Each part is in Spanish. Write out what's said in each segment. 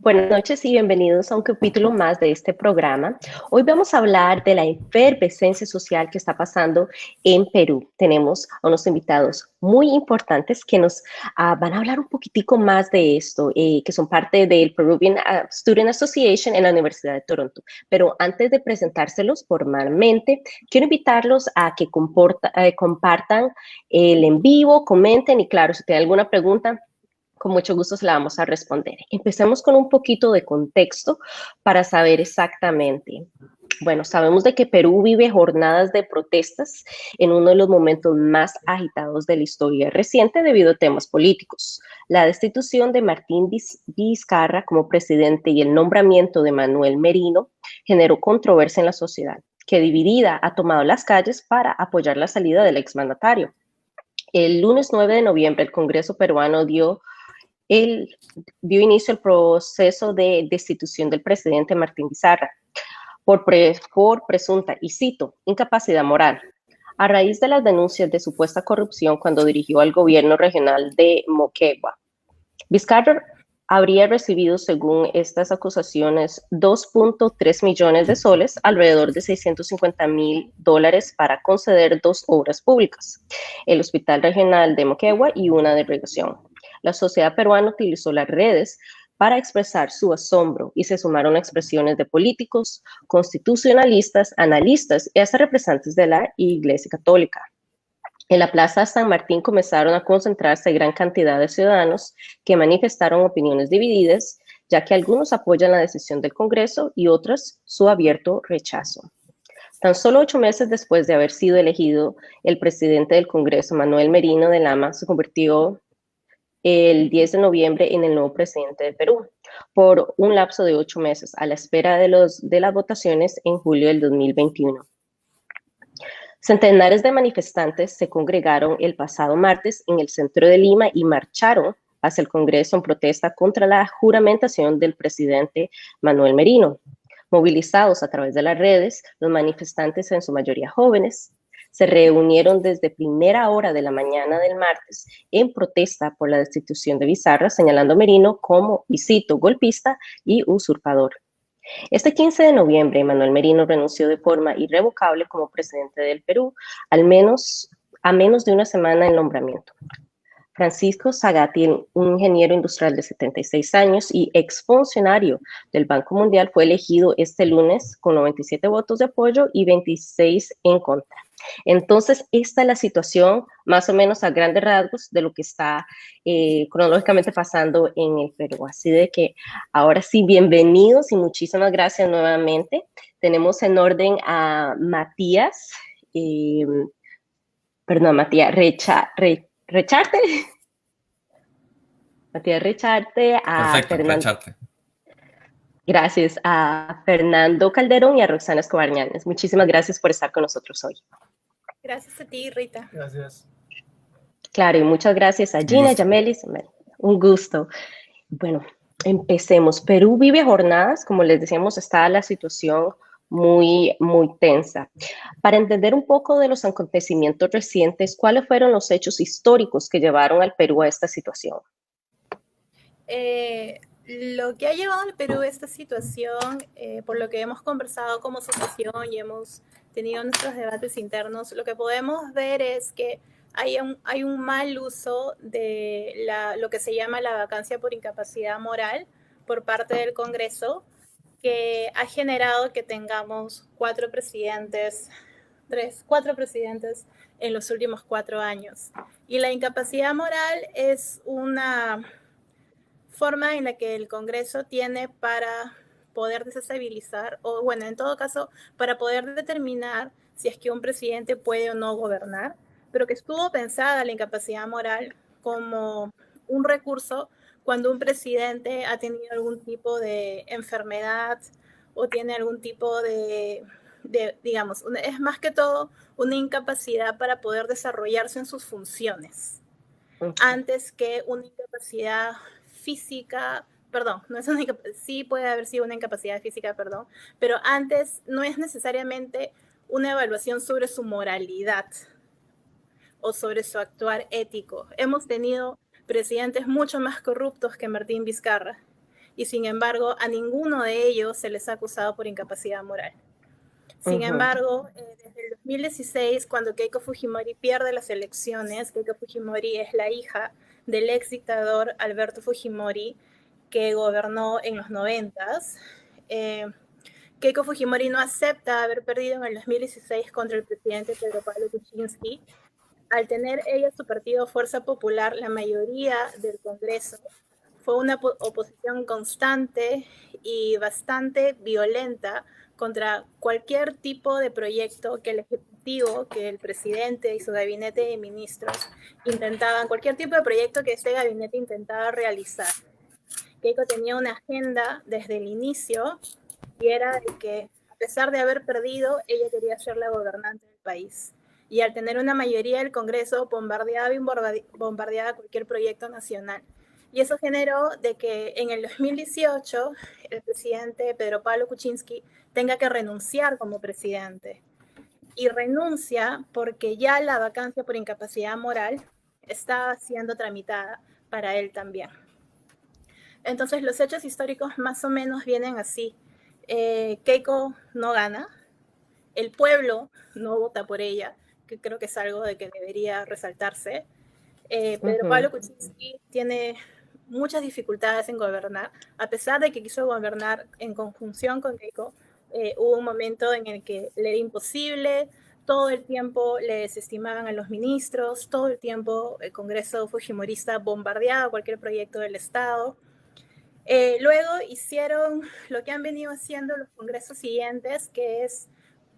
Buenas noches y bienvenidos a un capítulo más de este programa. Hoy vamos a hablar de la efervescencia social que está pasando en Perú. Tenemos a unos invitados muy importantes que nos van a hablar un poquitico más de esto, que son parte del Peruvian Student Association en la Universidad de Toronto. Pero antes de presentárselos formalmente, quiero invitarlos a que compartan el en vivo, comenten y claro, si tienen alguna pregunta, con mucho gusto se la vamos a responder. Empecemos con un poquito de contexto para saber exactamente. Bueno, sabemos de que Perú vive jornadas de protestas en uno de los momentos más agitados de la historia reciente debido a temas políticos. La destitución de Martín Vizcarra como presidente y el nombramiento de Manuel Merino generó controversia en la sociedad, que dividida ha tomado las calles para apoyar la salida del exmandatario. El lunes 9 de noviembre, el Congreso peruano él dio inicio al proceso de destitución del presidente Martín Vizcarra por presunta, y cito, incapacidad moral, a raíz de las denuncias de supuesta corrupción cuando dirigió al gobierno regional de Moquegua. Vizcarra habría recibido, según estas acusaciones, 2.3 millones de soles, alrededor de $650,000, para conceder dos obras públicas, el Hospital Regional de Moquegua y una de irrigación. La sociedad peruana utilizó las redes para expresar su asombro y se sumaron expresiones de políticos, constitucionalistas, analistas y hasta representantes de la Iglesia Católica. En la Plaza San Martín comenzaron a concentrarse gran cantidad de ciudadanos que manifestaron opiniones divididas, ya que algunos apoyan la decisión del Congreso y otros su abierto rechazo. Tan solo 8 meses después de haber sido elegido, el presidente del Congreso, Manuel Merino de Lama, se convirtió el 10 de noviembre en el nuevo presidente de Perú, por un lapso de 8 meses, a la espera de las votaciones en julio del 2021. Centenares de manifestantes se congregaron el pasado martes en el centro de Lima y marcharon hacia el Congreso en protesta contra la juramentación del presidente Manuel Merino. Movilizados a través de las redes, los manifestantes, en su mayoría jóvenes, se reunieron desde primera hora de la mañana del martes en protesta por la destitución de Vizcarra, señalando a Merino como, y cito, golpista y usurpador. Este 15 de noviembre, Manuel Merino renunció de forma irrevocable como presidente del Perú, a menos de una semana del nombramiento. Francisco Sagasti, un ingeniero industrial de 76 años y exfuncionario del Banco Mundial, fue elegido este lunes con 97 votos de apoyo y 26 en contra. Entonces, esta es la situación, más o menos a grandes rasgos, de lo que está cronológicamente pasando en el Perú. Así de que, ahora sí, bienvenidos y muchísimas gracias nuevamente. Tenemos en orden a Matías, Recharte, Matías Recharte, Perfecto, recharte. gracias a Fernando Calderón y a Roxana Escobar Ñañez. Muchísimas gracias por estar con nosotros hoy. Gracias a ti, Rita. Gracias. Claro, y muchas gracias a Gina, Yamelis, un gusto. Bueno, empecemos. Perú vive jornadas, como les decíamos, está la situación muy tensa. Para entender un poco de los acontecimientos recientes, ¿cuáles fueron los hechos históricos que llevaron al Perú a esta situación? Lo que ha llevado al Perú a esta situación, por lo que hemos conversado como asociación y hemos tenido nuestros debates internos, lo que podemos ver es que hay un mal uso de lo que se llama la vacancia por incapacidad moral por parte del Congreso, que ha generado que tengamos cuatro presidentes en los últimos 4 años. Y la incapacidad moral es una forma en la que el Congreso tiene para poder desestabilizar, o bueno, en todo caso, para poder determinar si es que un presidente puede o no gobernar, pero que estuvo pensada la incapacidad moral como un recurso cuando un presidente ha tenido algún tipo de enfermedad o tiene algún tipo digamos, es más que todo una incapacidad para poder desarrollarse en sus funciones, antes que una incapacidad física, perdón, no es una sí puede haber sido una incapacidad física, perdón, pero antes no es necesariamente una evaluación sobre su moralidad o sobre su actuar ético. Hemos tenido presidentes mucho más corruptos que Martín Vizcarra y sin embargo a ninguno de ellos se les ha acusado por incapacidad moral. Sin embargo, desde el 2016, cuando Keiko Fujimori pierde las elecciones, Keiko Fujimori es la hija del ex dictador Alberto Fujimori, que gobernó en los 90s. Keiko Fujimori no acepta haber perdido en el 2016 contra el presidente Pedro Pablo Kuczynski. Al tener ella su partido Fuerza Popular, la mayoría del Congreso, fue una oposición constante y bastante violenta contra cualquier tipo de proyecto que el Ejecutivo, que el presidente y su gabinete de ministros intentaban, cualquier tipo de proyecto que este gabinete intentaba realizar. Keiko tenía una agenda desde el inicio y era de que, a pesar de haber perdido, ella quería ser la gobernante del país. Y al tener una mayoría del Congreso, bombardeaba cualquier proyecto nacional. Y eso generó de que en el 2018 el presidente Pedro Pablo Kuczynski tenga que renunciar como presidente. Y renuncia porque ya la vacancia por incapacidad moral estaba siendo tramitada para él también. Entonces los hechos históricos más o menos vienen así. Keiko no gana, el pueblo no vota por ella, que creo que es algo de que debería resaltarse. Pedro Pablo Kuczynski tiene muchas dificultades en gobernar, a pesar de que quiso gobernar en conjunción con Keiko. Hubo un momento en el que le era imposible, todo el tiempo le desestimaban a los ministros, todo el tiempo el Congreso fujimorista bombardeaba cualquier proyecto del Estado. Luego hicieron lo que han venido haciendo los congresos siguientes, que es,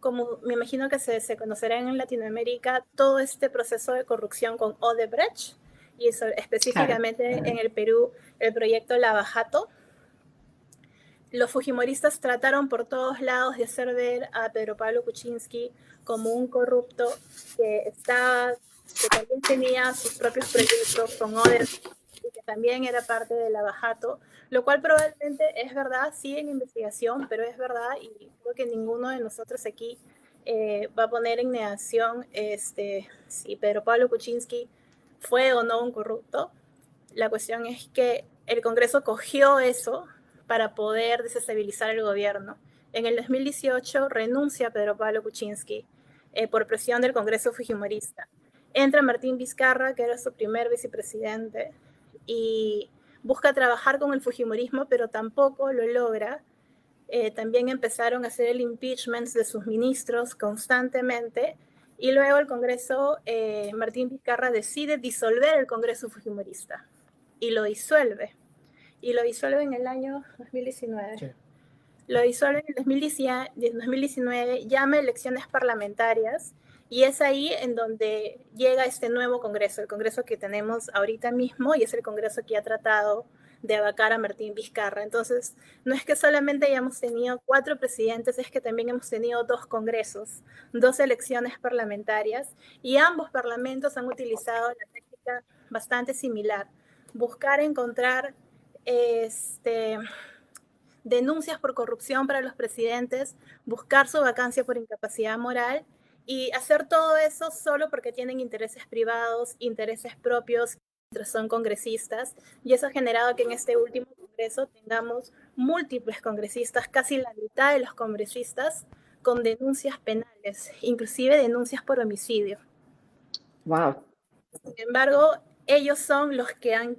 como me imagino que se conocerá en Latinoamérica, todo este proceso de corrupción con Odebrecht, y eso, específicamente en el Perú, el proyecto Lava Jato. Los fujimoristas trataron por todos lados de hacer ver a Pedro Pablo Kuczynski como un corrupto que también tenía sus propios proyectos con Odebrecht y que también era parte de Lava Jato, lo cual probablemente es verdad, sigue en investigación, pero es verdad y creo que ninguno de nosotros aquí va a poner en negación si Pedro Pablo Kuczynski fue o no un corrupto. La cuestión es que el Congreso cogió eso para poder desestabilizar el gobierno. En el 2018 renuncia Pedro Pablo Kuczynski por presión del Congreso fujimorista. Entra Martín Vizcarra, que era su primer vicepresidente, y busca trabajar con el fujimorismo, pero tampoco lo logra. También empezaron a hacer el impeachment de sus ministros constantemente, y luego el Congreso, Martín Vizcarra decide disolver el Congreso fujimorista, y lo disuelve. Y lo disuelve en el año 2019. Sí. Lo disuelve en el 2019, llama elecciones parlamentarias, y es ahí en donde llega este nuevo Congreso, el Congreso que tenemos ahorita mismo, y es el Congreso que ha tratado de vacar a Martín Vizcarra. Entonces, no es que solamente hayamos tenido 4 presidentes, es que también hemos tenido 2 congresos, 2 elecciones parlamentarias, y ambos parlamentos han utilizado la técnica bastante similar, buscar encontrar denuncias por corrupción para los presidentes, buscar su vacancia por incapacidad moral y hacer todo eso solo porque tienen intereses privados, intereses propios, son congresistas, y eso ha generado que en este último congreso tengamos múltiples congresistas, casi la mitad de los congresistas con denuncias penales, inclusive denuncias por homicidio. Wow. Sin embargo, ellos son los que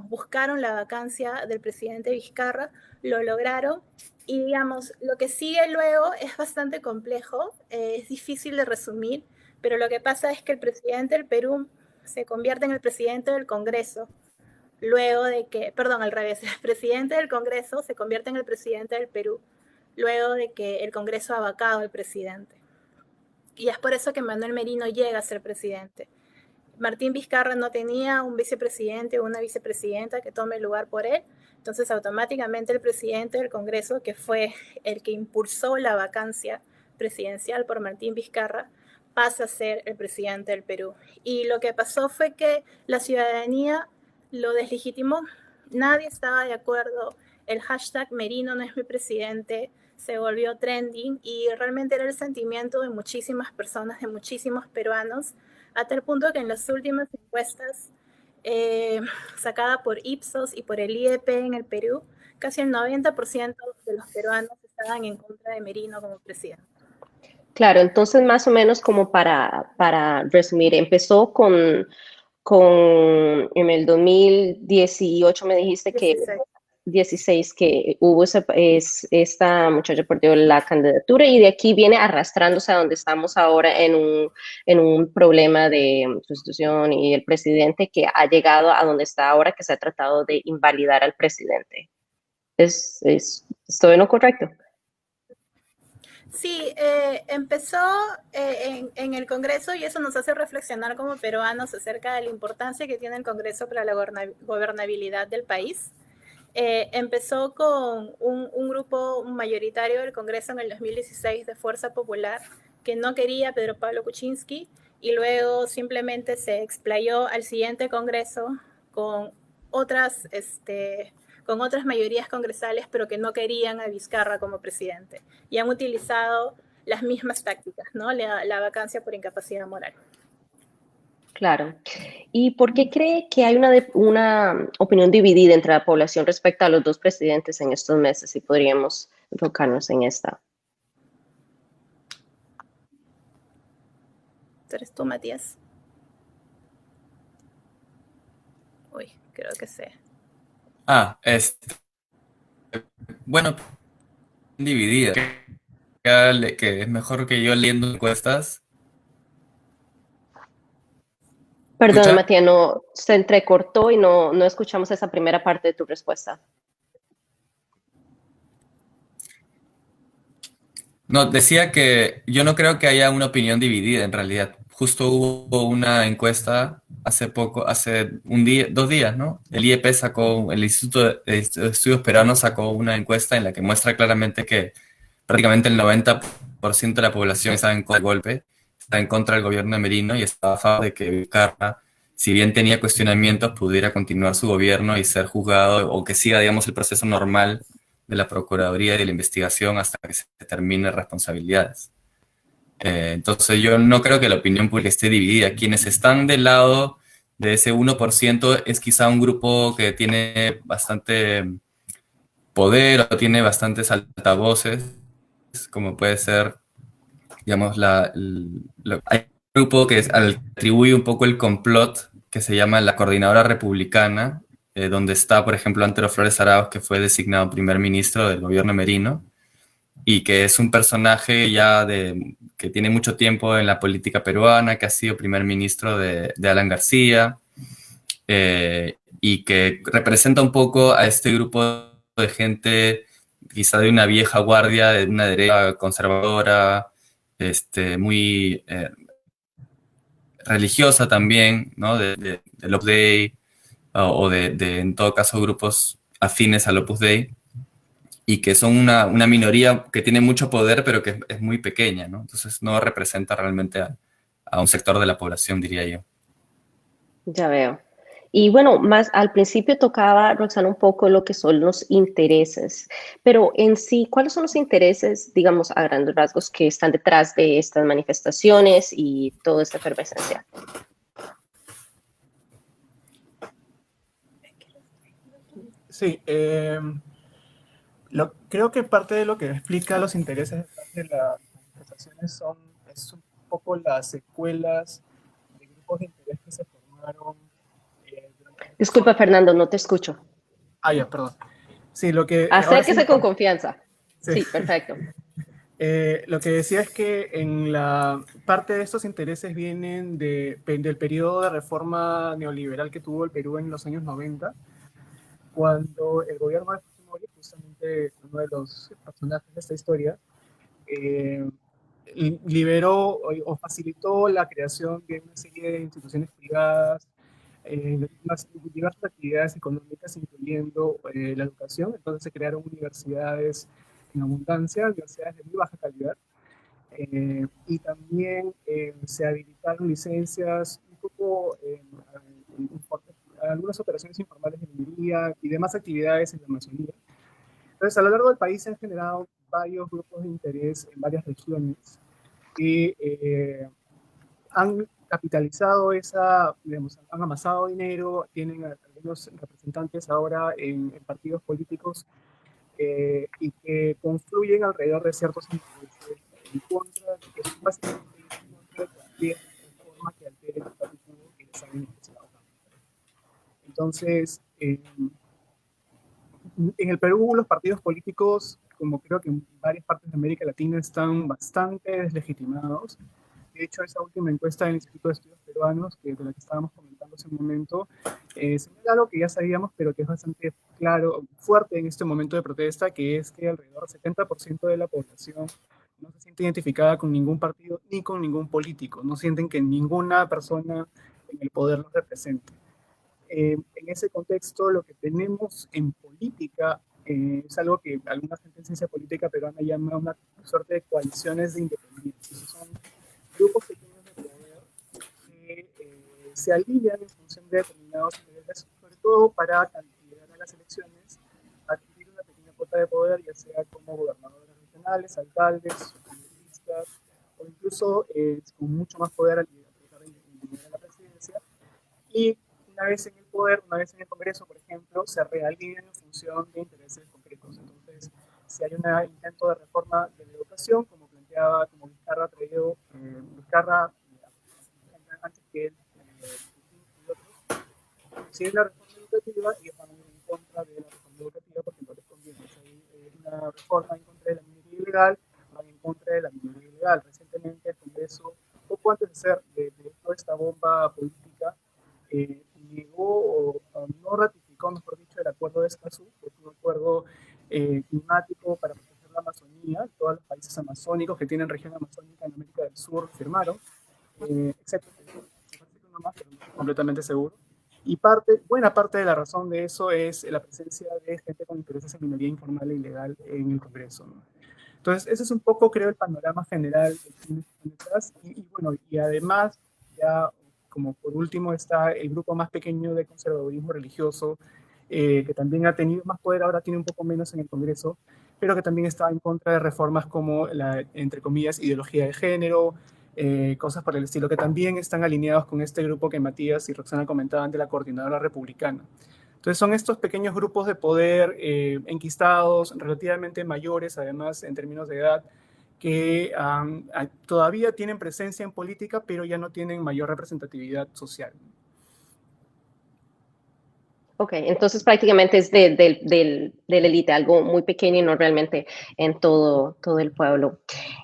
buscaron la vacancia del presidente Vizcarra, lo lograron, y lo que sigue luego es bastante complejo, es difícil de resumir, pero lo que pasa es que el presidente del Perú se convierte en el presidente del Congreso, el presidente del Congreso se convierte en el presidente del Perú, luego de que el Congreso ha vacado al presidente. Y es por eso que Manuel Merino llega a ser presidente. Martín Vizcarra no tenía un vicepresidente o una vicepresidenta que tome el lugar por él, entonces automáticamente el presidente del Congreso, que fue el que impulsó la vacancia presidencial por Martín Vizcarra, pasa a ser el presidente del Perú. Y lo que pasó fue que la ciudadanía lo deslegitimó, nadie estaba de acuerdo, el hashtag Merino no es mi presidente se volvió trending y realmente era el sentimiento de muchísimas personas, de muchísimos peruanos, a tal punto que en las últimas encuestas sacada por Ipsos y por el IEP en el Perú, casi el 90% de los peruanos estaban en contra de Merino como presidente. Claro, entonces más o menos como para resumir, empezó en el 2018 me dijiste que 16. 16 que hubo esta muchacha perdió la candidatura y de aquí viene arrastrándose a donde estamos ahora en un problema de sustitución y el presidente que ha llegado a donde está ahora que se ha tratado de invalidar al presidente. ¿Estoy en lo correcto? Sí, empezó en el Congreso y eso nos hace reflexionar como peruanos acerca de la importancia que tiene el Congreso para la gobernabilidad del país. Empezó con un grupo mayoritario del Congreso en el 2016 de Fuerza Popular que no quería a Pedro Pablo Kuczynski y luego simplemente se explayó al siguiente Congreso con otras con otras mayorías congresales, pero que no querían a Vizcarra como presidente. Y han utilizado las mismas tácticas, ¿no? La vacancia por incapacidad moral. Claro. ¿Y por qué cree que hay una opinión dividida entre la población respecto a los dos presidentes en estos meses? Si podríamos enfocarnos en esta. ¿Eres tú, Matías? Uy, creo que sé. Bueno, dividida. Que es mejor que yo leyendo encuestas. Perdón, ¿Escucha? Matías, no, se entrecortó y no escuchamos esa primera parte de tu respuesta. No, decía que yo no creo que haya una opinión dividida en realidad. Justo hubo una encuesta hace poco, hace un día, 2 días, ¿no? El IEP sacó, el Instituto de Estudios Peruanos sacó una encuesta en la que muestra claramente que prácticamente el 90% de la población está en contra del golpe, está en contra del gobierno de Merino y está a favor de que Vizcarra, si bien tenía cuestionamientos, pudiera continuar su gobierno y ser juzgado o que siga, digamos, el proceso normal de la Procuraduría y de la investigación hasta que se determine responsabilidades. Entonces yo no creo que la opinión pública esté dividida. Quienes están del lado de ese 1% es quizá un grupo que tiene bastante poder o tiene bastantes altavoces, como puede ser, digamos, hay un grupo que atribuye un poco el complot que se llama la Coordinadora Republicana, donde está, por ejemplo, Antero Flores Arauz, que fue designado primer ministro del gobierno Merino, y que es un personaje que tiene mucho tiempo en la política peruana, que ha sido primer ministro de Alan García, y que representa un poco a este grupo de gente quizá de una vieja guardia, de una derecha conservadora, muy religiosa también, ¿no? Del Opus Dei, o en todo caso, grupos afines al Opus Dei, y que son una minoría que tiene mucho poder, pero que es muy pequeña, ¿no? Entonces no representa realmente a un sector de la población, diría yo. Ya veo. Y bueno, más al principio tocaba, Roxana, un poco lo que son los intereses, pero en sí, ¿cuáles son los intereses, digamos, a grandes rasgos, que están detrás de estas manifestaciones y toda esta efervescencia? Sí, creo que parte de lo que explica los intereses detrás de las manifestaciones es un poco las secuelas de grupos de interés que se formaron durante el Disculpa, proceso. Fernando, no te escucho. Ya, perdón. Sí, ahora sí Acérquese me con confianza. sí. Sí, perfecto. Lo que decía es que en la parte de estos intereses vienen del periodo de reforma neoliberal que tuvo el Perú en los años 90, cuando el gobierno de Fujimori, justamente uno de los personajes de esta historia, eh, liberó o facilitó la creación de una serie de instituciones privadas, diversas actividades económicas, incluyendo la educación. Entonces se crearon universidades en abundancia, universidades de muy baja calidad, y también se habilitaron licencias un poco algunas operaciones informales de minería y demás actividades en la Amazonía. Entonces, a lo largo del país se han generado varios grupos de interés en varias regiones que han capitalizado esa, digamos, han amasado dinero, tienen algunos representantes ahora en partidos políticos y que confluyen alrededor de ciertos intereses en contra, que son básicamente en contra de cualquier reforma que altere el status quo que saben que se va a dar. Entonces, en el Perú los partidos políticos, como creo que en varias partes de América Latina, están bastante deslegitimados. De hecho, esa última encuesta del Instituto de Estudios Peruanos, de la que estábamos comentando hace un momento, señala algo que ya sabíamos, pero que es bastante claro, fuerte en este momento de protesta, que es que alrededor del 70% de la población no se siente identificada con ningún partido ni con ningún político. No sienten que ninguna persona en el poder los represente. En ese contexto, lo que tenemos en política es algo que alguna gente en ciencia política peruana llama una suerte de coaliciones de independencia. Son grupos pequeños de poder que se alinean en función de determinados niveles, sobre todo para llegar a las elecciones, adquirir una pequeña cuota de poder, ya sea como gobernadores regionales, alcaldes, congresistas, o incluso con mucho más poder al llegar a la presidencia. Y una vez en el poder, una vez en el Congreso, por ejemplo, se realinean en función de intereses concretos. Entonces, si hay un intento de reforma de la educación, como planteaba, como Vizcarra ha traído, Vizcarra, antes que él, y otros, si hay una reforma educativa, ellos van a ir en contra de la reforma educativa porque no les conviene. Si hay una reforma en contra de la minería ilegal, van en contra de la minería ilegal. Recientemente el Congreso, poco antes de ser de toda esta bomba política, negó o no ratificó, mejor dicho, el acuerdo de Escazú, que es un acuerdo climático para proteger la Amazonía. Todos los países amazónicos que tienen región amazónica en América del Sur firmaron, excepto Perú, me parece que uno más, pero no estoy completamente seguro. Y buena parte de la razón de eso es la presencia de gente con intereses en minería informal e ilegal en el Congreso, ¿no? Entonces, ese es un poco, creo, el panorama general de quienes están detrás. Bueno, y además, ya como por último está el grupo más pequeño de conservadurismo religioso, que también ha tenido más poder, ahora tiene un poco menos en el Congreso, pero que también está en contra de reformas como la, entre comillas, ideología de género, cosas por el estilo, que también están alineados con este grupo que Matías y Roxana comentaban de la Coordinadora Republicana. Entonces son estos pequeños grupos de poder enquistados, relativamente mayores, además en términos de edad, que todavía tienen presencia en política, pero ya no tienen mayor representatividad social. Ok, entonces prácticamente es de la élite, algo muy pequeño y no realmente en todo el pueblo.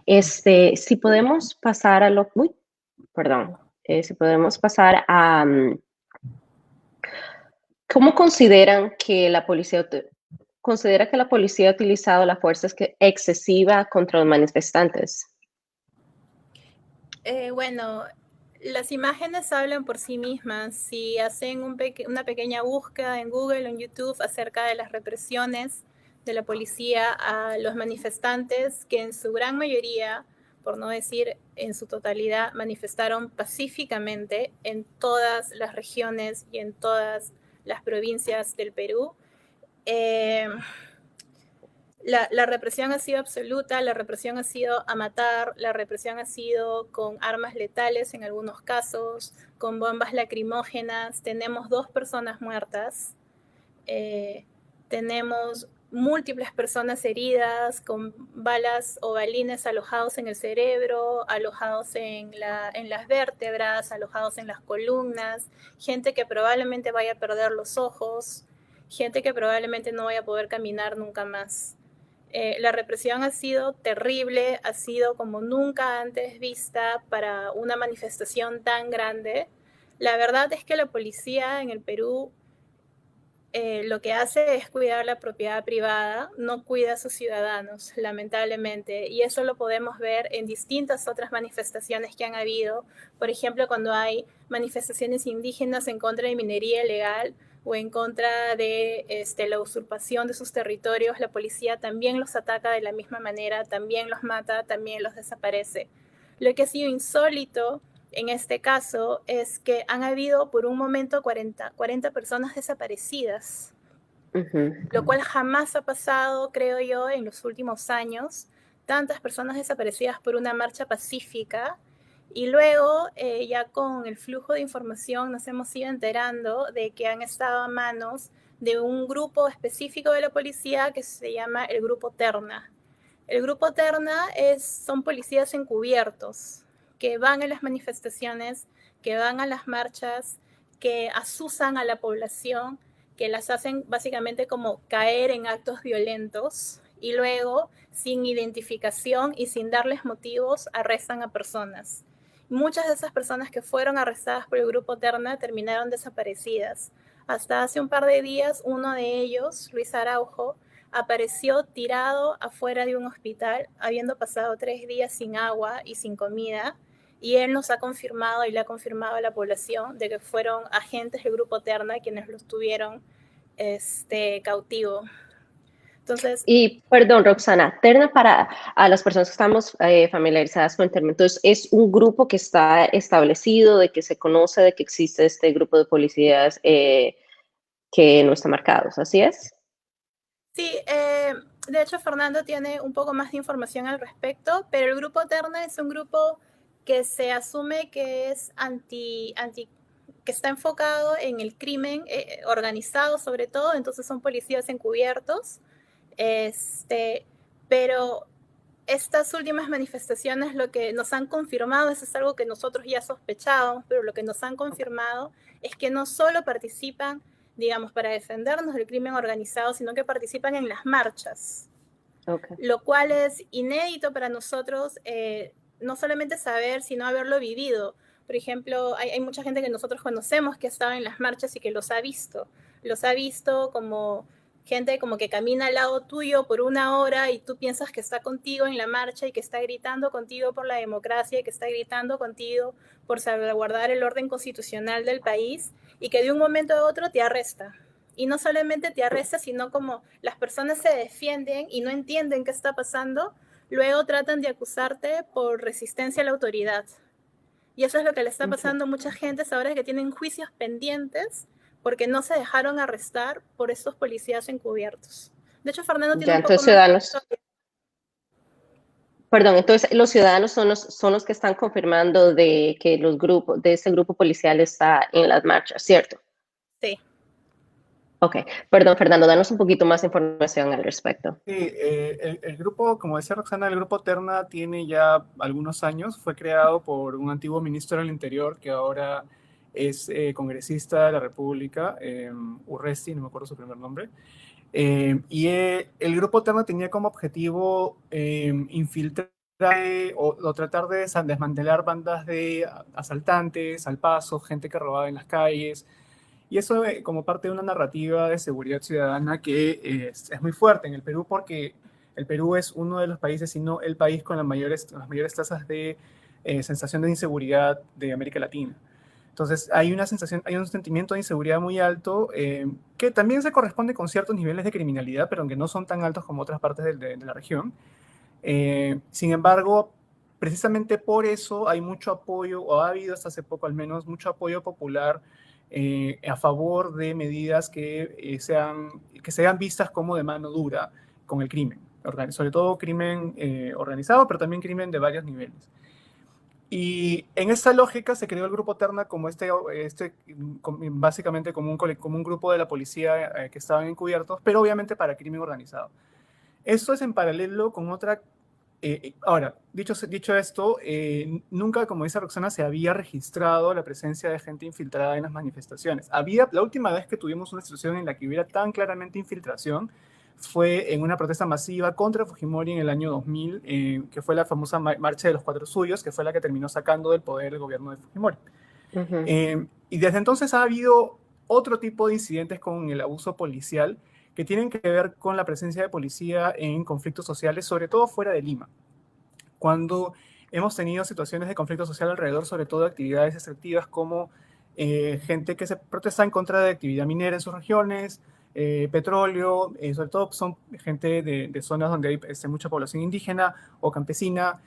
Si podemos pasar a lo... Uy, perdón. Si podemos pasar a... ¿Cómo consideran que la policía... ¿Considera que la policía ha utilizado la fuerza excesiva contra los manifestantes? Bueno, las imágenes hablan por sí mismas. Si hacen una pequeña búsqueda en Google o en YouTube acerca de las represiones de la policía a los manifestantes, que en su gran mayoría, por no decir en su totalidad, manifestaron pacíficamente en todas las regiones y en todas las provincias del Perú, la represión ha sido absoluta, la represión ha sido a matar, la represión ha sido con armas letales en algunos casos, con bombas lacrimógenas. Tenemos 2 personas muertas, tenemos múltiples personas heridas con balas o balines alojados en el cerebro, alojados en las vértebras, alojados en las columnas, gente que probablemente vaya a perder los ojos, gente que probablemente no vaya a poder caminar nunca más. La represión ha sido terrible, ha sido como nunca antes vista para una manifestación tan grande. La verdad es que la policía en el Perú lo que hace es cuidar la propiedad privada, no cuida a sus ciudadanos, lamentablemente. Y eso lo podemos ver en distintas otras manifestaciones que han habido. Por ejemplo, cuando hay manifestaciones indígenas en contra de minería ilegal o en contra de la usurpación de sus territorios, la policía también los ataca de la misma manera, también los mata, también los desaparece. Lo que ha sido insólito en este caso es que han habido por un momento 40 personas desaparecidas, lo cual jamás ha pasado, creo yo, en los últimos años. Tantas personas desaparecidas por una marcha pacífica Y luego, ya con el flujo de información, nos hemos ido enterando de que han estado a manos de un grupo específico de la policía que se llama el Grupo Terna. El Grupo Terna son policías encubiertos que van a las manifestaciones, que van a las marchas, que asusan a la población, que las hacen básicamente como caer en actos violentos y luego, sin identificación y sin darles motivos, arrestan a personas. Muchas de esas personas que fueron arrestadas por el Grupo Terna terminaron desaparecidas. Hasta hace un par de días, uno de ellos, Luis Araujo, apareció tirado afuera de un hospital, habiendo pasado 3 días sin agua y sin comida, y él nos ha confirmado y le ha confirmado a la población de que fueron agentes del Grupo Terna quienes los tuvieron cautivo. Entonces, Y perdón, Roxana, Terna para a las personas que estamos familiarizadas con el término, entonces es un grupo que está establecido, de que se conoce, de que existe este grupo de policías que no está marcado, ¿así es? sí, de hecho Fernando tiene un poco más de información al respecto, pero el Grupo Terna es un grupo que se asume que es que está enfocado en el crimen organizado sobre todo, entonces son policías encubiertos, pero estas últimas manifestaciones lo que nos han confirmado, eso es algo que nosotros ya sospechábamos, pero lo que nos han confirmado es que no solo participan, digamos, para defendernos del crimen organizado, sino que participan en las marchas, lo cual es inédito para nosotros, no solamente saber, sino haberlo vivido. Por ejemplo, hay mucha gente que nosotros conocemos que ha estado en las marchas y que los ha visto como gente como que camina al lado tuyo por 1 hora y tú piensas que está contigo en la marcha y que está gritando contigo por la democracia y que está gritando contigo por salvaguardar el orden constitucional del país y que de un momento a otro te arresta. Y no solamente te arresta, sino como las personas se defienden y no entienden qué está pasando, luego tratan de acusarte por resistencia a la autoridad. Y eso es lo que le está pasando a mucha gente ahora que tienen juicios pendientes porque no se dejaron arrestar por estos policías encubiertos. De hecho, Fernando tiene un poco más ciudadanos. Perdón, entonces los ciudadanos son los que están confirmando de que de este grupo policial está en las marchas, ¿cierto? Sí. Ok, perdón, Fernando, danos un poquito más información al respecto. Sí, el grupo, como decía Roxana, el Grupo Terna tiene ya algunos años, fue creado por un antiguo ministro del Interior que ahora es congresista de la República, Urresti, no me acuerdo su primer nombre, y el Grupo Terna tenía como objetivo infiltrar o tratar de desmantelar bandas de asaltantes, al paso, gente que robaba en las calles. Y eso como parte de una narrativa de seguridad ciudadana que es muy fuerte en el Perú porque el Perú es uno de los países, si no el país con las mayores tasas de sensación de inseguridad de América Latina. Entonces hay una sensación, hay un sentimiento de inseguridad muy alto que también se corresponde con ciertos niveles de criminalidad, pero aunque no son tan altos como otras partes de la región. Sin embargo, precisamente por eso hay mucho apoyo, o ha habido hasta hace poco al menos, mucho apoyo popular a favor de medidas que sean vistas como de mano dura con el crimen, sobre todo crimen organizado, pero también crimen de varios niveles. Y en esta lógica se creó el Grupo Terna como básicamente como un grupo de la policía que estaban encubiertos, pero obviamente para crimen organizado. Esto es en paralelo con otra. Ahora, dicho esto, nunca, como dice Roxana, se había registrado la presencia de gente infiltrada en las manifestaciones. La última vez que tuvimos una situación en la que hubiera tan claramente infiltración fue en una protesta masiva contra Fujimori en el año 2000, que fue la famosa Marcha de los Cuatro Suyos, que fue la que terminó sacando del poder el gobierno de Fujimori. Y desde entonces ha habido otro tipo de incidentes con el abuso policial que tienen que ver con la presencia de policía en conflictos sociales, sobre todo fuera de Lima. Cuando hemos tenido situaciones de conflicto social alrededor, sobre todo de actividades extractivas como gente que se protesta en contra de actividad minera en sus regiones, petróleo, sobre todo son gente de zonas donde hay mucha población indígena o campesina,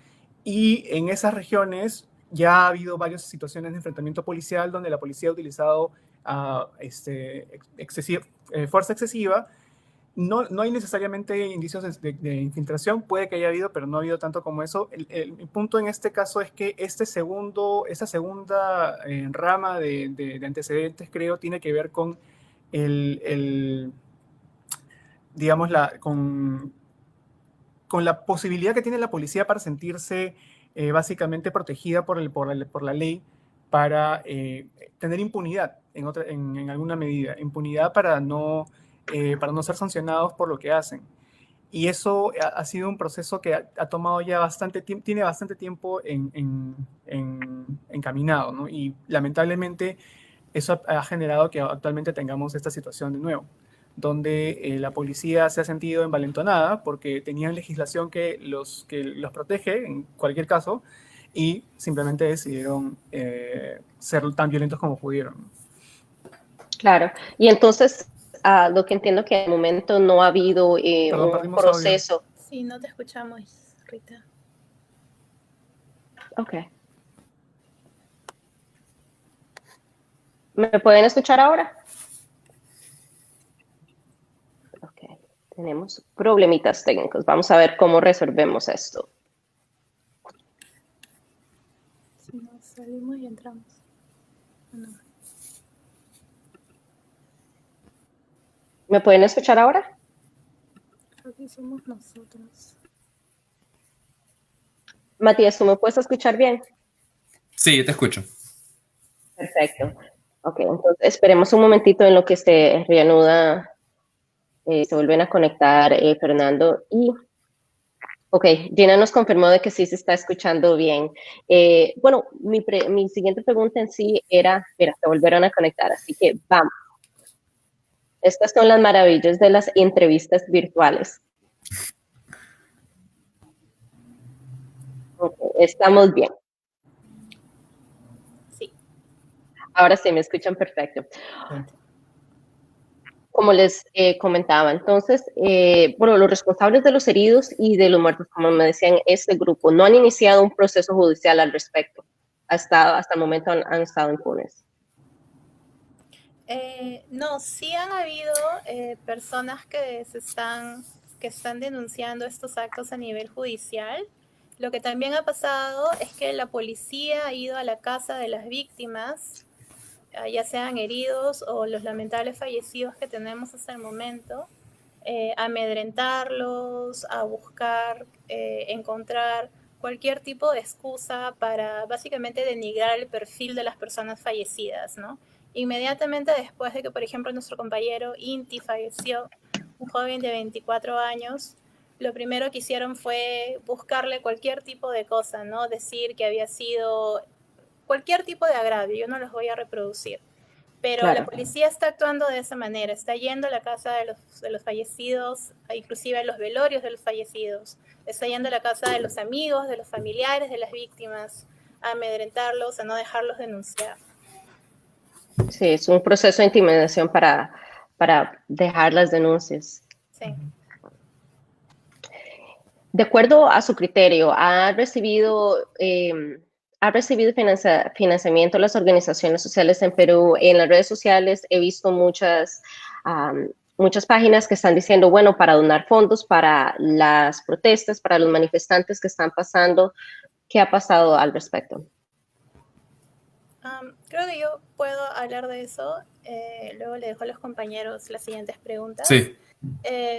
y en esas regiones ya ha habido varias situaciones de enfrentamiento policial donde la policía ha utilizado fuerza excesiva no hay necesariamente indicios de infiltración, puede que haya habido, pero no ha habido tanto como eso. El punto en este caso es que esta segunda rama de antecedentes, creo, tiene que ver con digamos, con la posibilidad que tiene la policía para sentirse básicamente protegida por la ley, para tener impunidad en alguna medida, impunidad para no ser sancionados por lo que hacen. Y eso ha sido un proceso que ha tomado ya tiene bastante tiempo encaminado, ¿no? Y lamentablemente eso ha generado que actualmente tengamos esta situación de nuevo, donde la policía se ha sentido envalentonada porque tenían legislación que los protege en cualquier caso, y simplemente decidieron ser tan violentos como pudieron. Claro. Y entonces, lo que entiendo que al momento no ha habido Perdón, un perdimos audio. proceso. Sí, no te escuchamos, Rita. Ok. ¿Me pueden escuchar ahora? Ok. Tenemos problemitas técnicos. Vamos a ver cómo resolvemos esto. Si no, salimos y entramos. No. ¿Me pueden escuchar ahora? Creo que somos nosotros. Matías, ¿tú me puedes escuchar bien? Sí, te escucho. Perfecto. Ok, entonces esperemos un momentito en lo que se reanuda, se vuelven a conectar Fernando y... Ok, Gina nos confirmó de que sí se está escuchando bien. Bueno, mi siguiente pregunta en sí era, mira, se volvieron a conectar, así que vamos. Estas son las maravillas de las entrevistas virtuales. Okay, estamos bien. Sí. Ahora sí, me escuchan perfecto. Sí. Como les comentaba, entonces, bueno, los responsables de los heridos y de los muertos, como me decían, este grupo no han iniciado un proceso judicial al respecto. Hasta el momento han estado impunes. No, sí han habido personas que están denunciando estos actos a nivel judicial. Lo que también ha pasado es que la policía ha ido a la casa de las víctimas, ya sean heridos o los lamentables fallecidos que tenemos hasta el momento, a amedrentarlos, a buscar, encontrar cualquier tipo de excusa para básicamente denigrar el perfil de las personas fallecidas, ¿no? Inmediatamente después de que, por ejemplo, nuestro compañero Inti falleció, un joven de 24 años, lo primero que hicieron fue buscarle cualquier tipo de cosa, ¿no? Decir que había sido cualquier tipo de agravio, yo no los voy a reproducir. Pero Claro. la policía está actuando de esa manera, está yendo a la casa de los fallecidos, inclusive a los velorios de los fallecidos, está yendo a la casa de los amigos, de los familiares de las víctimas, a amedrentarlos, a no dejarlos denunciar. Sí, es un proceso de intimidación para dejar las denuncias. Sí. De acuerdo a su criterio, ¿ha recibido financiamiento las organizaciones sociales en Perú? En las redes sociales he visto muchas páginas que están diciendo, bueno, para donar fondos para las protestas, para los manifestantes que están pasando. ¿Qué ha pasado al respecto? Creo que yo puedo hablar de eso. Luego le dejo a los compañeros las siguientes preguntas. Sí.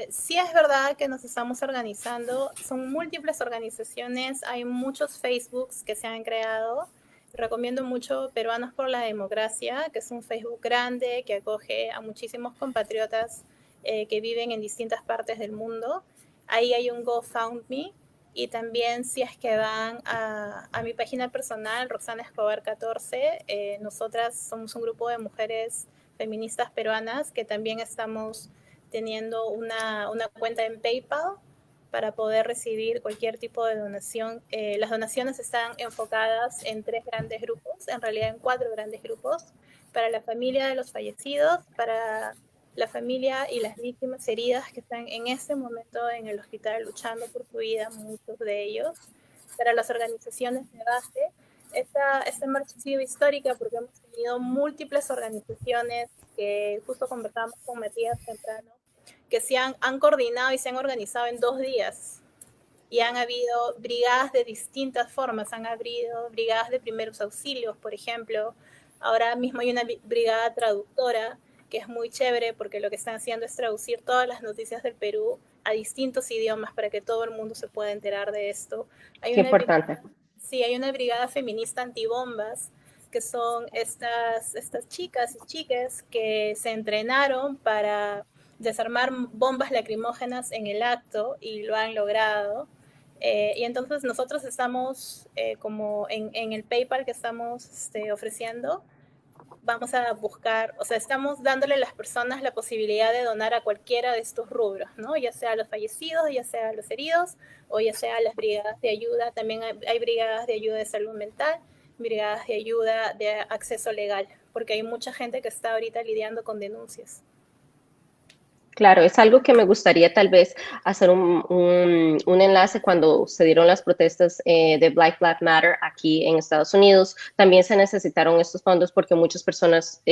Sí es verdad que nos estamos organizando, son múltiples organizaciones, hay muchos Facebooks que se han creado. Recomiendo mucho Peruanos por la Democracia, que es un Facebook grande que acoge a muchísimos compatriotas que viven en distintas partes del mundo. Ahí hay un GoFundMe, y también si es que van a mi página personal, Roxana Escobar 14, nosotras somos un grupo de mujeres feministas peruanas que también estamos teniendo una cuenta en PayPal para poder recibir cualquier tipo de donación. Las donaciones están enfocadas en 3 grandes grupos, en realidad en 4 grandes grupos, para la familia de los fallecidos, para la familia y las víctimas heridas que están en este momento en el hospital luchando por su vida, muchos de ellos, para las organizaciones de base. Esta marcha ha sido histórica porque hemos tenido múltiples organizaciones que justo conversamos con Matías temprano, que han coordinado y se han organizado en 2 días. Y han habido brigadas de distintas formas, han habido brigadas de primeros auxilios, por ejemplo. Ahora mismo hay una brigada traductora que es muy chévere porque lo que están haciendo es traducir todas las noticias del Perú a distintos idiomas para que todo el mundo se pueda enterar de esto. Qué importante. Sí, hay una brigada feminista antibombas, que son estas chicas y chiques que se entrenaron para desarmar bombas lacrimógenas en el acto y lo han logrado. Y entonces nosotros estamos como en el PayPal que estamos ofreciendo, vamos a buscar, o sea, estamos dándole a las personas la posibilidad de donar a cualquiera de estos rubros, ¿no? Ya sea a los fallecidos, ya sea a los heridos, o ya sea a las brigadas de ayuda. También hay brigadas de ayuda de salud mental, brigadas de ayuda de acceso legal, porque hay mucha gente que está ahorita lidiando con denuncias. Claro, es algo que me gustaría tal vez hacer un enlace cuando se dieron las protestas de Black Lives Matter aquí en Estados Unidos. También se necesitaron estos fondos porque muchas personas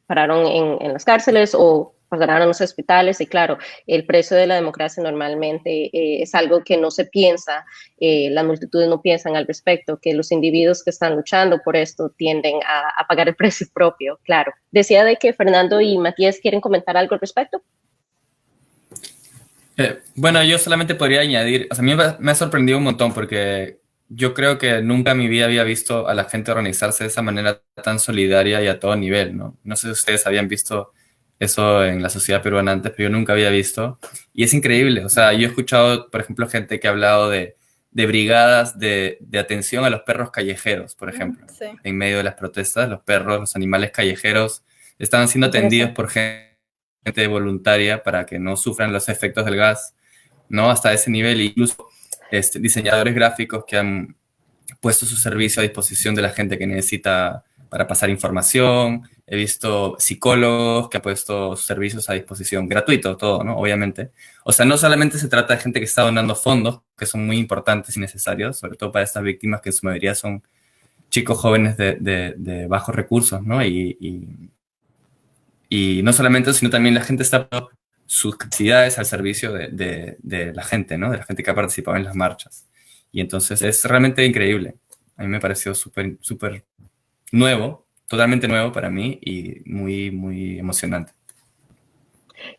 pararon en las cárceles o pararon en los hospitales y claro, el precio de la democracia normalmente es algo que no se piensa, las multitudes no piensan al respecto, que los individuos que están luchando por esto tienden a pagar el precio propio, claro. Decía de que Fernando y Matías quieren comentar algo al respecto. Bueno, yo solamente podría añadir, o sea, a mí me ha sorprendido un montón porque yo creo que nunca en mi vida había visto a la gente organizarse de esa manera tan solidaria y a todo nivel, ¿no? No sé si ustedes habían visto eso en la sociedad peruana antes, pero yo nunca había visto. Y es increíble, o sea, yo he escuchado, por ejemplo, gente que ha hablado de brigadas de atención a los perros callejeros, por ejemplo. Sí. En medio de las protestas, los perros, los animales callejeros, estaban siendo atendidos por gente voluntaria para que no sufran los efectos del gas, ¿no? Hasta ese nivel, incluso diseñadores gráficos que han puesto su servicio a disposición de la gente que necesita para pasar información. He visto psicólogos que han puesto sus servicios a disposición, gratuito todo, ¿no? Obviamente. O sea, no solamente se trata de gente que está donando fondos, que son muy importantes y necesarios, sobre todo para estas víctimas que en su mayoría son chicos jóvenes de bajos recursos, ¿no? Y no solamente eso, sino también la gente está poniendo sus capacidades al servicio de la gente, ¿no? De la gente que ha participado en las marchas. Y entonces es realmente increíble. A mí me pareció súper, súper nuevo, totalmente nuevo para mí y muy, muy emocionante.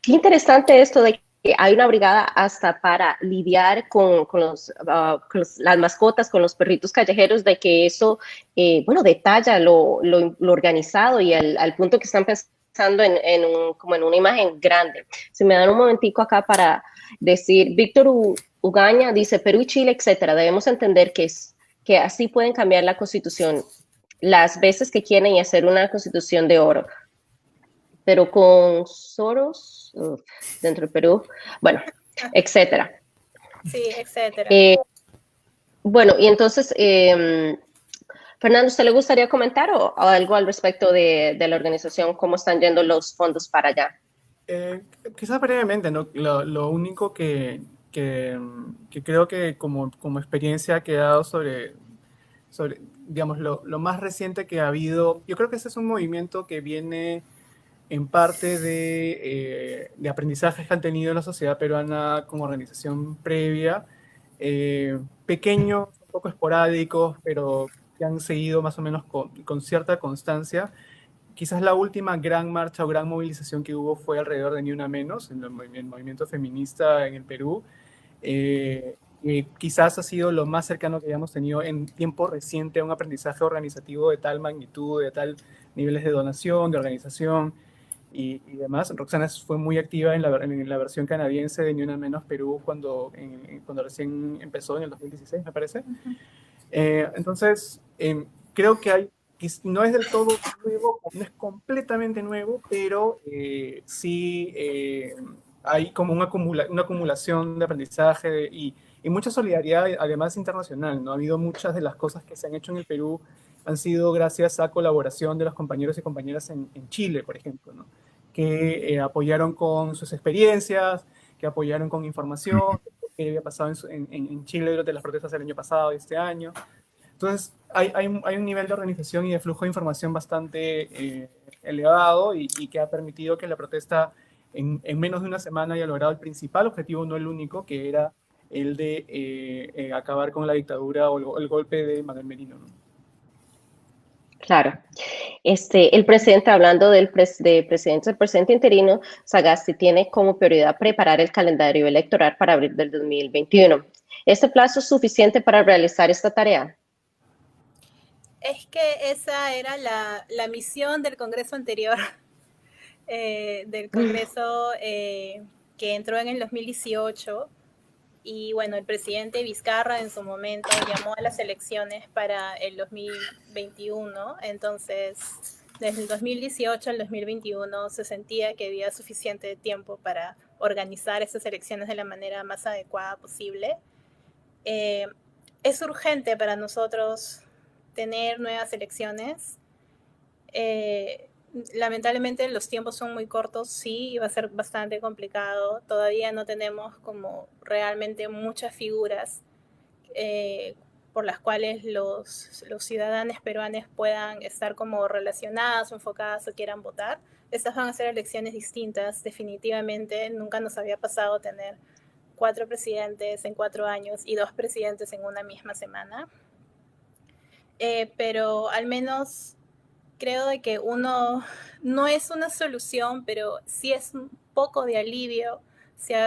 Qué interesante esto de que hay una brigada hasta para lidiar con las mascotas, con los perritos callejeros, de que eso, bueno, detalla lo organizado y al punto que están pensando como en una imagen grande. Si me dan un momentico acá para decir, Víctor Ugaña dice, Perú y Chile, etcétera, debemos entender que así pueden cambiar la Constitución las veces que quieren y hacer una Constitución de oro. Pero con Soros dentro de Perú, bueno, etcétera. Sí, etcétera. Bueno, y entonces, Fernando, ¿usted le gustaría comentar o algo al respecto de la organización, cómo están yendo los fondos para allá? Quizás brevemente, ¿no? Lo único que creo que como experiencia ha quedado sobre digamos, lo más reciente que ha habido, yo creo que ese es un movimiento que viene en parte de aprendizajes que han tenido en la sociedad peruana como organización previa, pequeños, un poco esporádicos, pero que han seguido más o menos con cierta constancia. Quizás la última gran marcha o gran movilización que hubo fue alrededor de Ni Una Menos, en el movimiento feminista en el Perú. Quizás ha sido lo más cercano que hayamos tenido en tiempo reciente a un aprendizaje organizativo de tal magnitud, de tal niveles de donación, de organización y demás. Roxana fue muy activa en la versión canadiense de Ni Una Menos Perú cuando recién empezó en el 2016, me parece. Entonces, creo que no es del todo nuevo, no es completamente nuevo, pero sí hay como una acumulación de aprendizaje y mucha solidaridad, además internacional, ¿no? Ha habido muchas de las cosas que se han hecho en el Perú han sido gracias a colaboración de los compañeros y compañeras en Chile, por ejemplo, ¿no? Que apoyaron con sus experiencias, que apoyaron con información, que había pasado en Chile durante las protestas del año pasado y este año. Entonces, hay un nivel de organización y de flujo de información bastante elevado y que ha permitido que la protesta en menos de una semana haya logrado el principal objetivo, no el único, que era el de acabar con la dictadura o el golpe de Manuel Merino, ¿no? Claro. El presidente, hablando del presidente, el presidente interino, Sagasti, tiene como prioridad preparar el calendario electoral para abril del 2021. ¿Este plazo es suficiente para realizar esta tarea? Es que esa era la misión del Congreso anterior, del Congreso que entró en el 2018. Y bueno, el presidente Vizcarra en su momento llamó a las elecciones para el 2021. Entonces, desde el 2018 al 2021 se sentía que había suficiente tiempo para organizar esas elecciones de la manera más adecuada posible. Es urgente para nosotros tener nuevas elecciones. Lamentablemente los tiempos son muy cortos, sí, y va a ser bastante complicado. Todavía no tenemos como realmente muchas figuras por las cuales los ciudadanos peruanos puedan estar como relacionadas o enfocadas o quieran votar. Estas van a ser elecciones distintas, definitivamente. Nunca nos había pasado tener 4 presidentes en 4 años y 2 presidentes en una misma semana. Pero al menos creo de que uno no es una solución, pero sí es un poco de alivio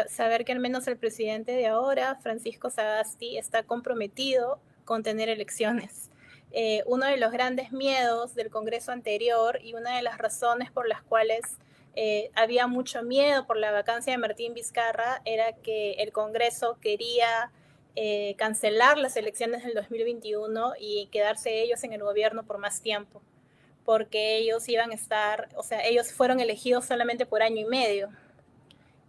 saber que al menos el presidente de ahora, Francisco Sagasti, está comprometido con tener elecciones. Uno de los grandes miedos del Congreso anterior y una de las razones por las cuales había mucho miedo por la vacancia de Martín Vizcarra era que el Congreso quería cancelar las elecciones del 2021 y quedarse ellos en el gobierno por más tiempo, porque ellos iban a estar, o sea, ellos fueron elegidos solamente por año y medio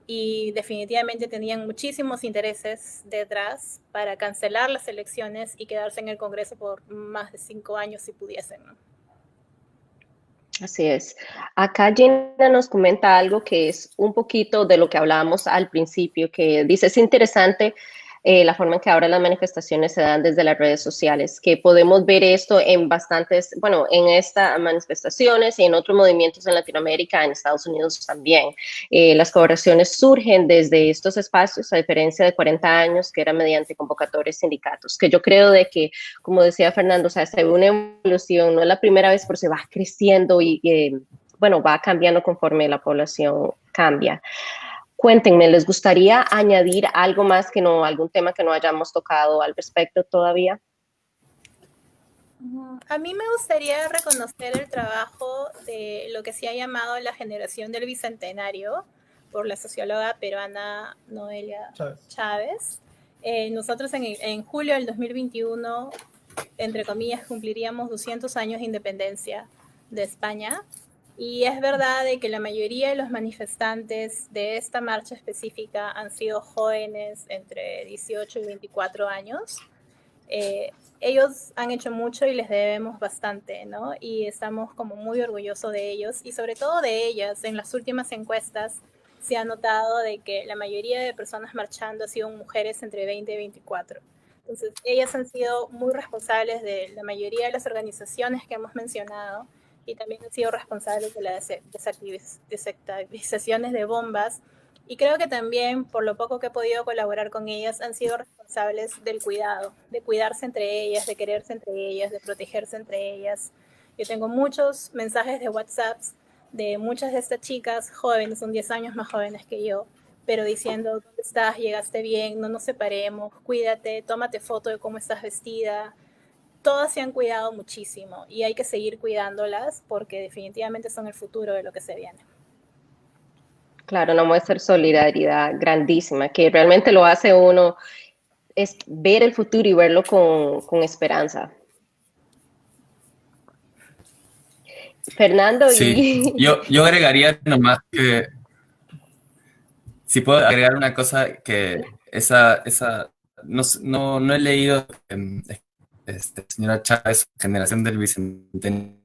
y definitivamente tenían muchísimos intereses detrás para cancelar las elecciones y quedarse en el Congreso por más de 5 años si pudiesen, ¿no? Así es. Acá Gina nos comenta algo que es un poquito de lo que hablábamos al principio, que dice, es interesante la forma en que ahora las manifestaciones se dan desde las redes sociales, que podemos ver esto en bastantes, bueno, en estas manifestaciones y en otros movimientos en Latinoamérica, en Estados Unidos también. Las colaboraciones surgen desde estos espacios, a diferencia de 40 años, que era mediante convocatorias sindicatos, que yo creo de que, como decía Fernando, o sea, se ve una evolución, no es la primera vez, pero se va creciendo y bueno, va cambiando conforme la población cambia. Cuéntenme, ¿les gustaría añadir algo más que no, algún tema que no hayamos tocado al respecto todavía? A mí me gustaría reconocer el trabajo de lo que se ha llamado la generación del Bicentenario por la socióloga peruana Noelia Chávez. Nosotros en julio del 2021, entre comillas, cumpliríamos 200 años de independencia de España. Y es verdad de que la mayoría de los manifestantes de esta marcha específica han sido jóvenes entre 18 y 24 años. Ellos han hecho mucho y les debemos bastante, ¿no? Y estamos como muy orgullosos de ellos y sobre todo de ellas. En las últimas encuestas se ha notado de que la mayoría de personas marchando han sido mujeres entre 20 y 24. Entonces, ellas han sido muy responsables de la mayoría de las organizaciones que hemos mencionado y también han sido responsables de las desactivizaciones de bombas. Y creo que también, por lo poco que he podido colaborar con ellas, han sido responsables del cuidado, de cuidarse entre ellas, de quererse entre ellas, de protegerse entre ellas. Yo tengo muchos mensajes de WhatsApp de muchas de estas chicas jóvenes, son 10 años más jóvenes que yo, pero diciendo, ¿dónde estás? ¿Llegaste bien? No nos separemos, cuídate, tómate foto de cómo estás vestida. Todas se han cuidado muchísimo y hay que seguir cuidándolas porque definitivamente son el futuro de lo que se viene. Claro, una muestra de solidaridad grandísima, que realmente lo hace uno, es ver el futuro y verlo con esperanza. Fernando, sí, yo agregaría nomás que, si puedo agregar una cosa, que no he leído señora Chávez, generación del Bicentenario,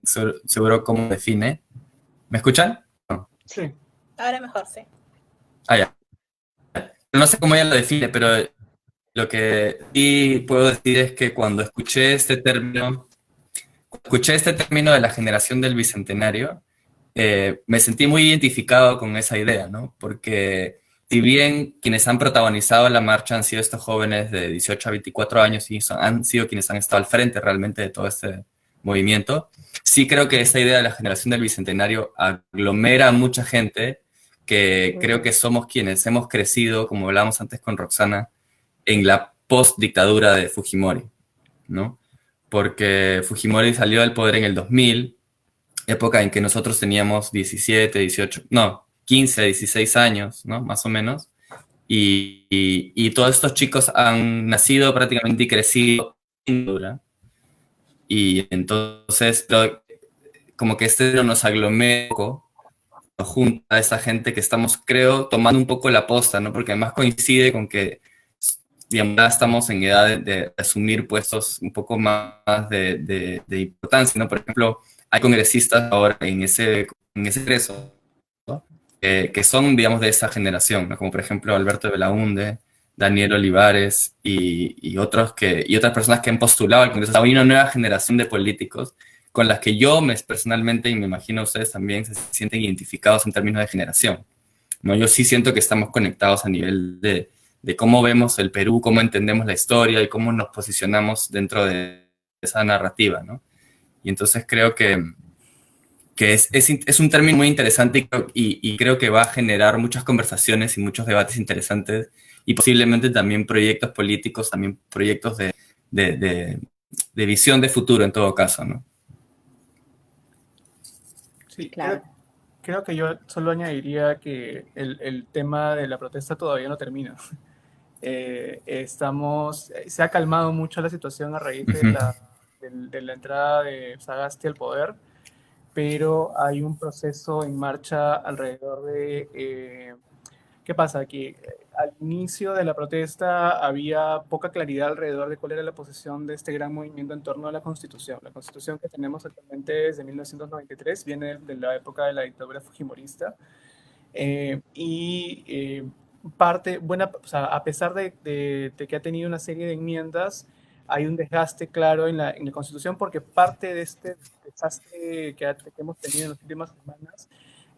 seguro cómo define. ¿Me escuchan? No. Sí. Ahora mejor, sí. Ya. No sé cómo ella lo define, pero lo que sí puedo decir es que cuando escuché este término de la generación del Bicentenario, me sentí muy identificado con esa idea, ¿no? Porque si bien quienes han protagonizado la marcha han sido estos jóvenes de 18 a 24 años y han sido quienes han estado al frente realmente de todo este movimiento, sí creo que esta idea de la generación del Bicentenario aglomera a mucha gente que creo que somos quienes hemos crecido, como hablábamos antes con Roxana, en la post-dictadura de Fujimori, ¿no? Porque Fujimori salió del poder en el 2000, época en que nosotros teníamos 17, 18, no, 15, 16 años, ¿no? Más o menos. Y todos estos chicos han nacido prácticamente y crecido en dictadura. Y entonces, como que este nos aglomera un poco, nos junta a esa gente que estamos, creo, tomando un poco la posta, ¿no? Porque además coincide con que, digamos, ya estamos en edad de asumir puestos un poco más de importancia, ¿no? Por ejemplo, hay congresistas ahora en ese congreso, ¿no? Que son, digamos, de esa generación, ¿no? Como por ejemplo Alberto Belaúnde, Daniel Olivares y otras personas que han postulado al Congreso. Hay una nueva generación de políticos con las que yo personalmente, y me imagino ustedes también, se sienten identificados en términos de generación, ¿no? Yo sí siento que estamos conectados a nivel de cómo vemos el Perú, cómo entendemos la historia y cómo nos posicionamos dentro de esa narrativa, ¿no? Y entonces creo que es un término muy interesante y creo que va a generar muchas conversaciones y muchos debates interesantes y posiblemente también proyectos políticos, también proyectos de visión de futuro en todo caso, ¿no? Sí, Claro. creo que yo solo añadiría que el tema de la protesta todavía no termina. Se ha calmado mucho la situación a raíz de la entrada de Sagasti al poder, pero hay un proceso en marcha alrededor de... ¿Qué pasa? Que al inicio de la protesta había poca claridad alrededor de cuál era la posición de este gran movimiento en torno a la Constitución. La Constitución que tenemos actualmente es de 1993, viene de la época de la dictadura fujimorista. O sea, a pesar de que ha tenido una serie de enmiendas, hay un desgaste claro en la Constitución porque parte de este desastre que hemos tenido en las últimas semanas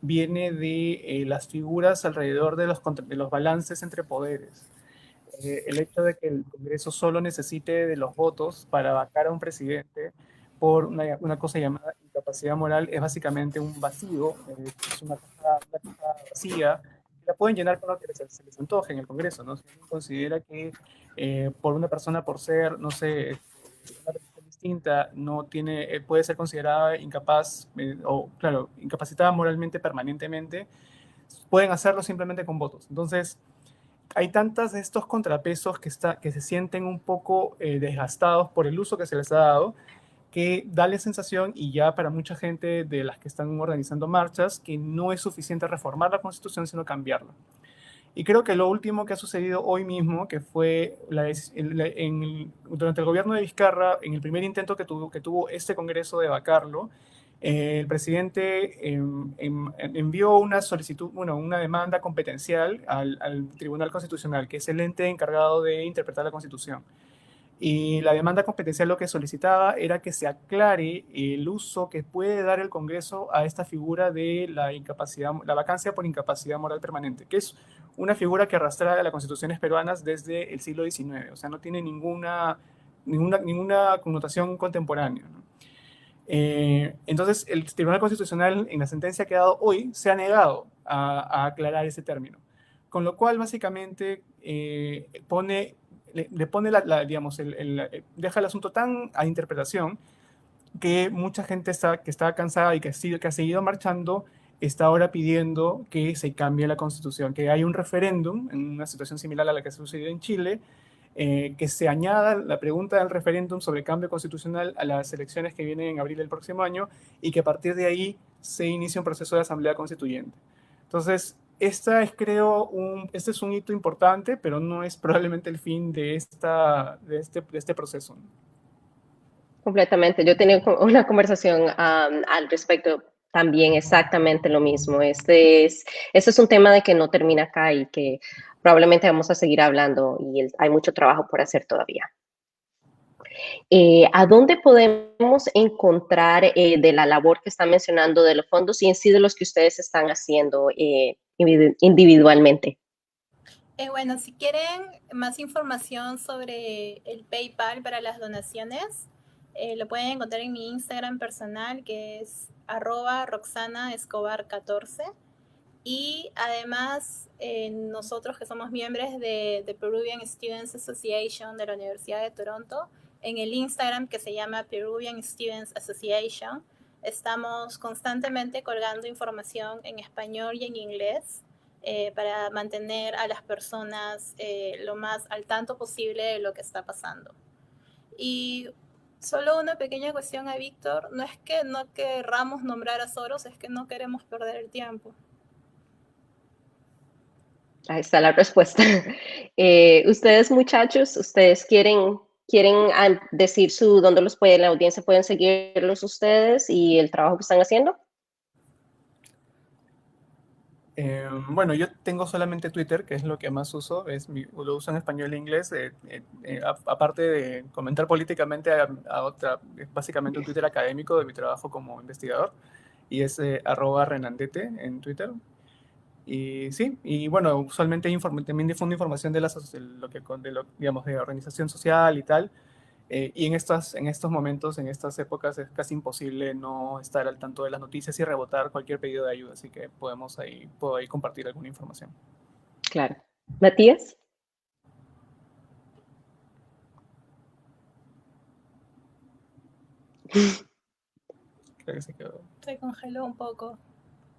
viene de las figuras alrededor de los balances entre poderes. El hecho de que el Congreso solo necesite de los votos para vacar a un presidente por una cosa llamada incapacidad moral es básicamente un vacío, es una caja vacía, que la pueden llenar con lo que se les antoje en el Congreso, ¿no? Si alguien considera que por una persona, por ser, no sé, una religión distinta, no tiene, puede ser considerada incapaz o, claro, incapacitada moralmente permanentemente, pueden hacerlo simplemente con votos. Entonces, hay tantos de estos contrapesos que se sienten un poco desgastados por el uso que se les ha dado, que da la sensación, y ya para mucha gente de las que están organizando marchas, que no es suficiente reformar la Constitución, sino cambiarla. Y creo que lo último que ha sucedido hoy mismo, que fue durante el gobierno de Vizcarra, en el primer intento que tuvo este Congreso de vacarlo, el presidente envió una solicitud, bueno, una demanda competencial al Tribunal Constitucional, que es el ente encargado de interpretar la Constitución. Y la demanda competencial lo que solicitaba era que se aclare el uso que puede dar el Congreso a esta figura de la vacancia por incapacidad moral permanente, que es una figura que arrastra a las constituciones peruanas desde el siglo XIX, o sea, no tiene ninguna connotación contemporánea, ¿no? Entonces, el Tribunal Constitucional, en la sentencia que ha dado hoy, se ha negado a aclarar ese término, con lo cual, básicamente, le pone digamos, deja el asunto tan a interpretación que mucha gente que está cansada y que ha seguido marchando está ahora pidiendo que se cambie la Constitución, que haya un referéndum en una situación similar a la que ha sucedido en Chile, que se añada la pregunta del referéndum sobre cambio constitucional a las elecciones que vienen en abril del próximo año y que a partir de ahí se inicie un proceso de asamblea constituyente. Entonces, este es un hito importante, pero no es probablemente el fin de este proceso. Completamente. Yo tenía una conversación al respecto también exactamente lo mismo. Este es un tema de que no termina acá y que probablemente vamos a seguir hablando y hay mucho trabajo por hacer todavía. ¿A dónde podemos encontrar de la labor que están mencionando de los fondos y en sí de los que ustedes están haciendo individualmente? Bueno, si quieren más información sobre el PayPal para las donaciones, lo pueden encontrar en mi Instagram personal, que es @RoxanaEscobar14. Y además, nosotros que somos miembros de Peruvian Students Association de la Universidad de Toronto, en el Instagram que se llama Peruvian Students Association, estamos constantemente colgando información en español y en inglés para mantener a las personas lo más al tanto posible de lo que está pasando. Y solo una pequeña cuestión a Víctor, no es que no querramos nombrar a Soros, es que no queremos perder el tiempo. Ahí está la respuesta. Ustedes, muchachos, ¿ustedes quieren decir dónde la audiencia pueden seguirlos ustedes y el trabajo que están haciendo? Bueno, yo tengo solamente Twitter, que es lo que más uso, lo uso en español e inglés, aparte de comentar políticamente a otra, es básicamente un Twitter académico de mi trabajo como investigador, y es @renandete en Twitter. Y sí, y bueno, usualmente también difundo información digamos, de organización social y tal. Y en estos momentos, en estas épocas, es casi imposible no estar al tanto de las noticias y rebotar cualquier pedido de ayuda, así que puedo ahí compartir alguna información. Claro. Matías. Creo que se quedó. Se congeló un poco.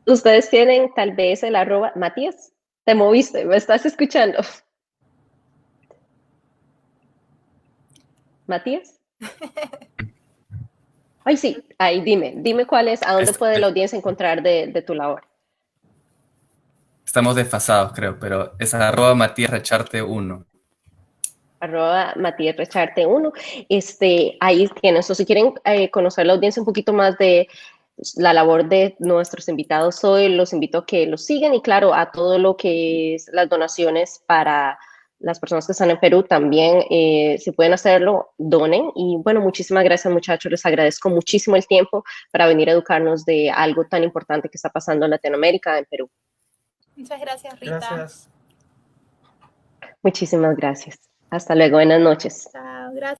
Ustedes tienen tal vez el @ Matías. Te moviste, ¿me estás escuchando? Matías. Ay, sí, ahí dime cuál es, a dónde puede la audiencia encontrar de tu labor. Estamos desfasados, creo, pero es @MatíasRecharte1. @MatíasRecharte1. Ahí tienen eso. Si quieren conocer la audiencia un poquito más de la labor de nuestros invitados hoy, los invito a que los sigan y claro, a todo lo que es las donaciones para las personas que están en Perú también, si pueden hacerlo, donen. Y bueno, muchísimas gracias, muchachos. Les agradezco muchísimo el tiempo para venir a educarnos de algo tan importante que está pasando en Latinoamérica, en Perú. Muchas gracias, Rita. Gracias. Muchísimas gracias. Hasta luego. Buenas noches. Chao, gracias.